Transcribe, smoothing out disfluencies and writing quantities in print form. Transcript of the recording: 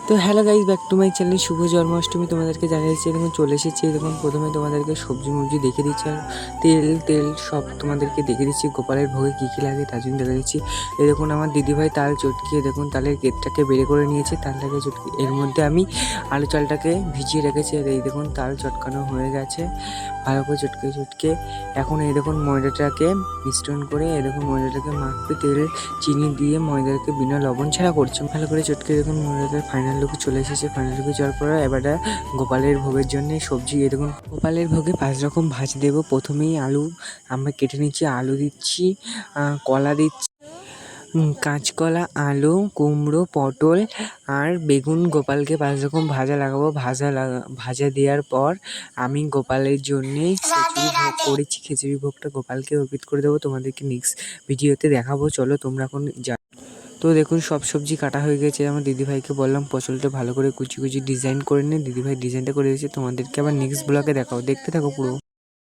তো hello guys, back to my channel. শুভ জন্মাষ্টমী তোমাদেরকে জানিয়েছি। দেখুন চলে এসেছি। দেখুন প্রথমে তোমাদেরকে সবজি মবজি দেখে দিচ্ছি, আর তেল সব তোমাদেরকে দেখে দিচ্ছি। গোপালের ভোগে কী কী লাগে তার জন্য দেখে দিচ্ছি। এই দেখুন আমার দিদিভাই তাল চটকিয়ে দেখুন তালের গেটটাকে বেড়ে করে নিয়েছে, তালটাকে চটকে এর মধ্যে আমি আলু চালটাকে ভিজিয়ে রেখেছি। আর এই দেখুন তাল চটকানো হয়ে গেছে ভালো করে চটকে। এখন এই দেখুন ময়দাটাকে মিশ্রণ করে এই দেখুন ময়দাটাকে মাখতে তেল চিনি দিয়ে ময়দাকে বিনা লবণ ছাড়া করছে ভালো করে চটকে। দেখুন ময়দাটা ফাইনাল লুকে চলে এসেছে। ফাইনাল লুকে যাওয়ার পরে এবারটা গোপালের ভোগের জন্য সবজি এই দেখুন গোপালের ভোগে 5 রকম ভাজি দেবো। প্রথমেই আলু আমরা কেটে নিচ্ছি, আলু দিচ্ছি, কলা দিচ্ছি, কাঁচকলা, আলু, কুমড়ো, পটল আর বেগুন। গোপালকে 5 রকম ভাজা লাগাবো। ভাজা দেওয়ার পর আমি গোপালের জন্যে খিচুড়ি ভোগ করেছি। খিচুড়ি ভোগটা গোপালকে অর্পিত করে দেবো। তোমাদেরকে নেক্সট ভিডিওতে দেখাবো। চলো তোমরা এখন যা। তো দেখুন সব সবজি কাটা হয়ে গেছে। আমার দিদিভাইকে বললাম পটলটা ভালো করে কুচি ডিজাইন করে নে। দিদিভাই ডিজাইনটা করে দিয়েছে। তোমাদেরকে আবার নেক্সট ব্লগে দেখাবো, দেখতে থাকো পুরো।